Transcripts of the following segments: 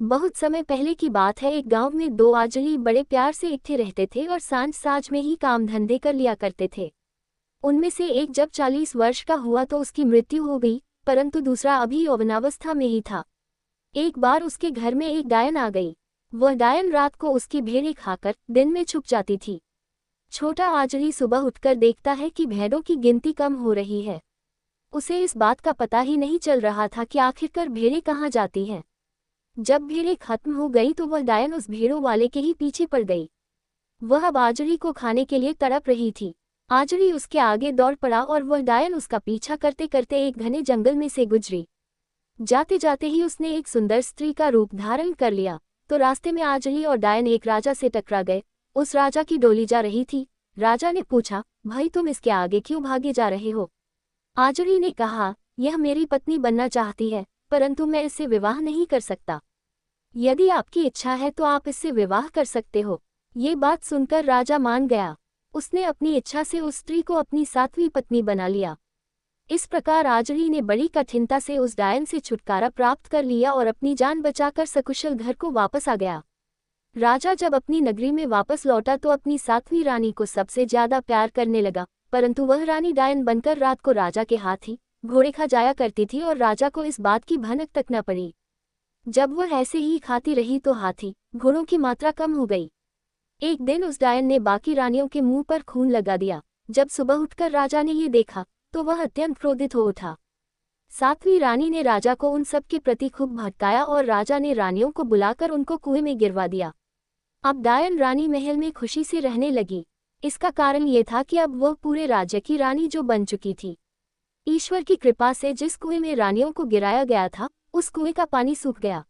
बहुत समय पहले की बात है। एक गांव में दो आजली बड़े प्यार से इकट्ठे रहते थे और सांझ साझ में ही काम धंधे कर लिया करते थे। उनमें से एक जब 40 वर्ष का हुआ तो उसकी मृत्यु हो गई, परंतु दूसरा अभी यौवनावस्था में ही था। एक बार उसके घर में एक डायन आ गई। वह डायन रात को उसकी भेड़ें खाकर दिन में छुप जाती थी। छोटा आजली सुबह उठकर देखता है कि भेड़ों की गिनती कम हो रही है। उसे इस बात का पता ही नहीं चल रहा था कि आखिरकार भेड़ें कहाँ जाती हैं। जब भेड़ें खत्म हो गई तो वह डायन उस भेड़ों वाले के ही पीछे पड़ गई। वह अब आजड़ी को खाने के लिए तड़प रही थी। आजड़ी उसके आगे दौड़ पड़ा और वह डायन उसका पीछा करते करते एक घने जंगल में से गुजरी। जाते जाते ही उसने एक सुंदर स्त्री का रूप धारण कर लिया। तो रास्ते में आजड़ी और डायन एक राजा से टकरा गए। उस राजा की डोली जा रही थी। राजा ने पूछा, भाई तुम इसके आगे क्यों भागे जा रहे हो? आजड़ी ने कहा, यह मेरी पत्नी बनना चाहती है, परंतु मैं इससे विवाह नहीं कर सकता। यदि आपकी इच्छा है तो आप इससे विवाह कर सकते हो। ये बात सुनकर राजा मान गया। उसने अपनी इच्छा से उस स्त्री को अपनी 7वीं पत्नी बना लिया। इस प्रकार आजड़ी ने बड़ी कठिनता से उस डायन से छुटकारा प्राप्त कर लिया और अपनी जान बचाकर सकुशल घर को वापस आ गया। राजा जब अपनी नगरी में वापस लौटा तो अपनी 7वीं रानी को सबसे ज्यादा प्यार करने लगा, परंतु वह रानी डायन बनकर रात को राजा के हाथी घोड़े खा जाया करती थी और राजा को इस बात की भनक तक न पड़ी। जब वह ऐसे ही खाती रही तो हाथी घोड़ों की मात्रा कम हो गई। एक दिन उस डायन ने बाकी रानियों के मुंह पर खून लगा दिया। जब सुबह उठकर राजा ने ये देखा तो वह अत्यंत क्रोधित हो उठा। 7वीं रानी ने राजा को उन सब के प्रति खूब भड़काया और राजा ने रानियों को बुलाकर उनको कुएं में गिरवा दिया। अब डायन रानी महल में खुशी से रहने लगी। इसका कारण ये था कि अब वह पूरे राज्य की रानी जो बन चुकी थी। ईश्वर की कृपा से जिस कुएं में रानियों को गिराया गया था उस कुएं का पानी सूख गया।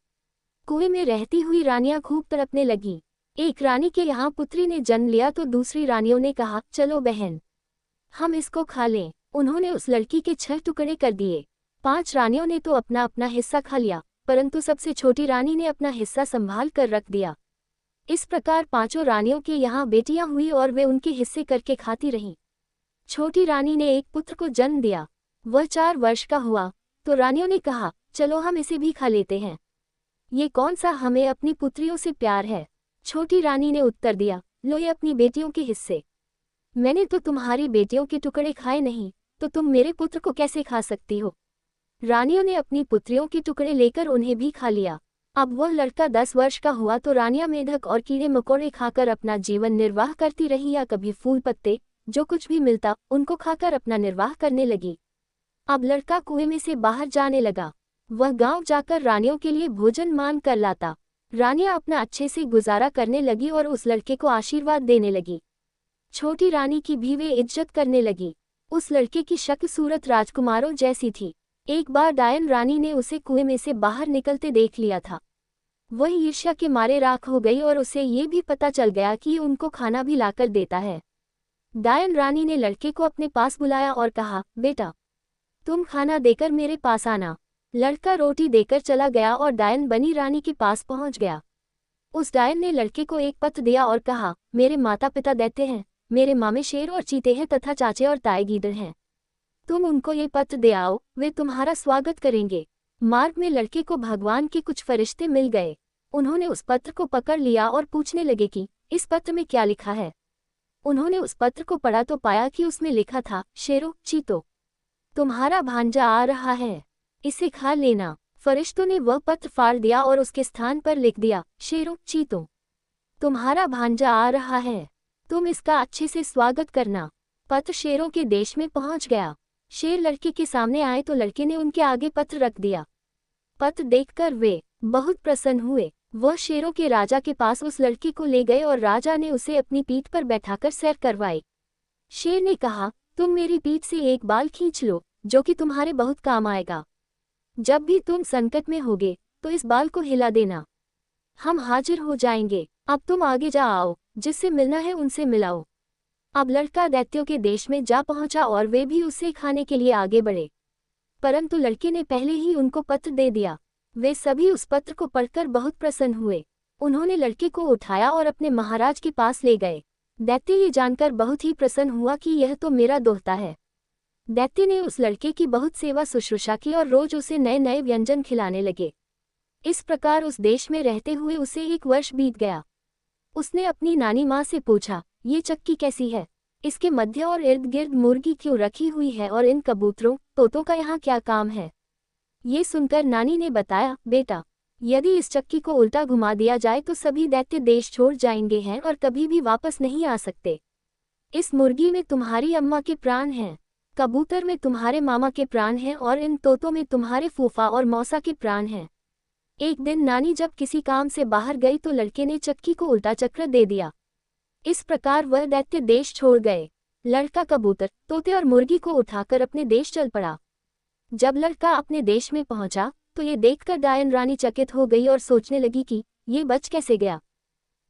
कुएं में रहती हुई रानियां खूब तड़पने लगीं। एक रानी के यहाँ पुत्री ने जन्म लिया तो दूसरी रानियों ने कहा, चलो बहन, हम इसको खा लें। उन्होंने उस लड़की के 6 टुकड़े कर दिए। 5 रानियों ने तो अपना अपना हिस्सा खा लिया, परंतु सबसे छोटी रानी ने अपना हिस्सा संभाल कर रख दिया। इस प्रकार 5 रानियों के यहाँ बेटियां हुई और वे उनके हिस्से करके खाती रहीं। छोटी रानी ने एक पुत्र को जन्म दिया। वह 4 वर्ष का हुआ तो रानियों ने कहा, चलो हम इसे भी खा लेते हैं। ये कौन सा हमें अपनी पुत्रियों से प्यार है? छोटी रानी ने उत्तर दिया, लो ये अपनी बेटियों के हिस्से। मैंने तो तुम्हारी बेटियों के टुकड़े खाए नहीं, तो तुम मेरे पुत्र को कैसे खा सकती हो? रानियों ने अपनी पुत्रियों के टुकड़े लेकर उन्हें भी खा लिया। अब वह लड़का 10 वर्ष का हुआ तो रानियां मेढक और कीड़े मकोड़े खाकर अपना जीवन निर्वाह करती रही या कभी फूल पत्ते जो कुछ भी मिलता उनको खाकर अपना निर्वाह करने लगी। अब लड़का कुएं में से बाहर जाने लगा। वह गांव जाकर रानियों के लिए भोजन मान कर लाता। रानियां अपना अच्छे से गुजारा करने लगी और उस लड़के को आशीर्वाद देने लगी। छोटी रानी की भी वे इज्जत करने लगी। उस लड़के की शक्ल सूरत राजकुमारों जैसी थी। एक बार डायन रानी ने उसे कुएं में से बाहर निकलते देख लिया था। वह ईर्ष्या के मारे राख हो गई और उसे ये भी पता चल गया कि उनको खाना भी लाकर देता है। डायन रानी ने लड़के को अपने पास बुलाया और कहा, बेटा तुम खाना देकर मेरे पास आना। लड़का रोटी देकर चला गया और डायन बनी रानी के पास पहुंच गया। उस डायन ने लड़के को एक पत्र दिया और कहा, मेरे माता पिता दैत्य हैं, मेरे मामे शेर और चीते हैं तथा चाचे और ताए गीदड़ हैं। तुम उनको ये पत्र दे आओ, वे तुम्हारा स्वागत करेंगे। मार्ग में लड़के को भगवान के कुछ फरिश्ते मिल गए। उन्होंने उस पत्र को पकड़ लिया और पूछने लगे कि इस पत्र में क्या लिखा है। उन्होंने उस पत्र को पढ़ा तो पाया कि उसमें लिखा था, शेरों चीतों, तुम्हारा भांजा आ रहा है, इसे खा लेना। फरिश्तों ने वह पत्र फाड़ दिया और उसके स्थान पर लिख दिया, शेरों चीतों, तुम्हारा भांजा आ रहा है, तुम इसका अच्छे से स्वागत करना। पत्र शेरों के देश में पहुंच गया। शेर लड़के के सामने आए तो लड़के ने उनके आगे पत्र रख दिया। पत्र देखकर वे बहुत प्रसन्न हुए। वह शेरों के राजा के पास उस लड़के को ले गए और राजा ने उसे अपनी पीठ पर बैठाकर सैर करवाई। शेर ने कहा, तुम मेरी पीठ से एक बाल खींच लो जो कि तुम्हारे बहुत काम आएगा। जब भी तुम संकट में होगे तो इस बाल को हिला देना, हम हाजिर हो जाएंगे। अब तुम आगे जा आओ, जिससे मिलना है उनसे मिलाओ। अब लड़का दैत्यों के देश में जा पहुंचा और वे भी उसे खाने के लिए आगे बढ़े, परंतु लड़के ने पहले ही उनको पत्र दे दिया। वे सभी उस पत्र को पढ़कर बहुत प्रसन्न हुए। उन्होंने लड़के को उठाया और अपने महाराज के पास ले गए। दैत्य ये जानकर बहुत ही प्रसन्न हुआ कि यह तो मेरा दोहता है। दैत्य ने उस लड़के की बहुत सेवा शुश्रूषा की और रोज उसे नए नए व्यंजन खिलाने लगे। इस प्रकार उस देश में रहते हुए उसे 1 वर्ष बीत गया। उसने अपनी नानी माँ से पूछा, ये चक्की कैसी है? इसके मध्य और इर्द गिर्द मुर्गी क्यों रखी हुई है और इन कबूतरों तोतों का यहाँ क्या काम है? ये सुनकर नानी ने बताया, बेटा, यदि इस चक्की को उल्टा घुमा दिया जाए तो सभी दैत्य देश छोड़ जाएंगे हैं और कभी भी वापस नहीं आ सकते। इस मुर्गी में तुम्हारी अम्मा के प्राण हैं, कबूतर में तुम्हारे मामा के प्राण हैं और इन तोतों में तुम्हारे फूफा और मौसा के प्राण हैं। एक दिन नानी जब किसी काम से बाहर गई तो लड़के ने चक्की को उल्टा चक्र दे दिया। इस प्रकार वह दैत्य देश छोड़ गए। लड़का कबूतर, तोते और मुर्गी को उठाकर अपने देश चल पड़ा। जब लड़का अपने देश में पहुंचा तो ये देखकर डायन रानी चकित हो गई और सोचने लगी कि ये बच कैसे गया।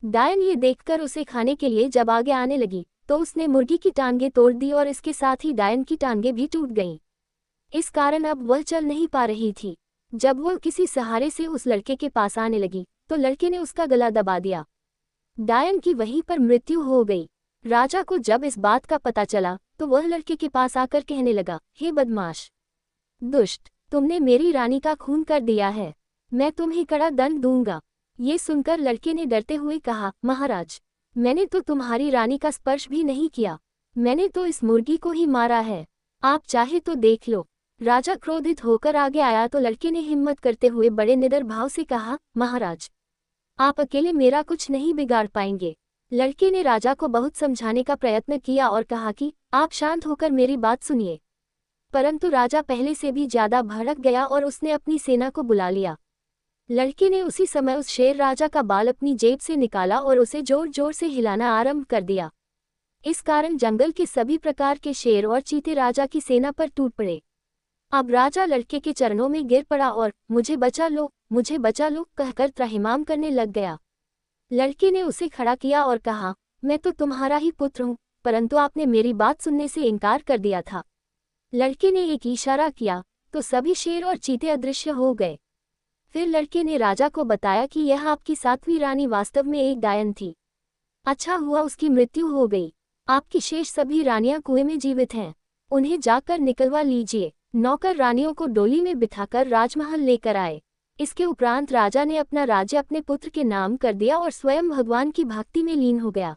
डायन ये देखकर उसे खाने के लिए जब आगे आने लगी तो उसने मुर्गी की टांगें तोड़ दी और इसके साथ ही डायन की टांगें भी टूट गईं। इस कारण अब वह चल नहीं पा रही थी। जब वह किसी सहारे से उस लड़के के पास आने लगी तो लड़के ने उसका गला दबा दिया। डायन की वहीं पर मृत्यु हो गई। राजा को जब इस बात का पता चला तो वह लड़के के पास आकर कहने लगा, हे बदमाश, दुष्ट, तुमने मेरी रानी का खून कर दिया है, मैं तुम्हें कड़ा दंड दूंगा। ये सुनकर लड़के ने डरते हुए कहा, महाराज, मैंने तो तुम्हारी रानी का स्पर्श भी नहीं किया, मैंने तो इस मुर्गी को ही मारा है, आप चाहे तो देख लो। राजा क्रोधित होकर आगे आया तो लड़के ने हिम्मत करते हुए बड़े निडर भाव से कहा, महाराज, आप अकेले मेरा कुछ नहीं बिगाड़ पाएंगे। लड़के ने राजा को बहुत समझाने का प्रयत्न किया और कहा कि आप शांत होकर मेरी बात सुनिए, परंतु राजा पहले से भी ज्यादा भड़क गया और उसने अपनी सेना को बुला लिया। लड़के ने उसी समय उस शेर राजा का बाल अपनी जेब से निकाला और उसे जोर जोर से हिलाना आरंभ कर दिया। इस कारण जंगल के सभी प्रकार के शेर और चीते राजा की सेना पर टूट पड़े। अब राजा लड़के के चरणों में गिर पड़ा और मुझे बचा लो, मुझे बचा लो कहकर त्रहिमाम करने लग गया। लड़के ने उसे खड़ा किया और कहा, मैं तो तुम्हारा ही पुत्र हूँ, परंतु आपने मेरी बात सुनने से इनकार कर दिया था। लड़के ने एक इशारा किया तो सभी शेर और चीते अदृश्य हो गए। फिर लड़के ने राजा को बताया कि यह आपकी 7वीं रानी वास्तव में एक डायन थी। अच्छा हुआ उसकी मृत्यु हो गई। आपकी शेष सभी रानियां कुएं में जीवित हैं, उन्हें जाकर निकलवा लीजिए। नौकर रानियों को डोली में बिठाकर राजमहल लेकर आए। इसके उपरांत राजा ने अपना राज्य अपने पुत्र के नाम कर दिया और स्वयं भगवान की भक्ति में लीन हो गया।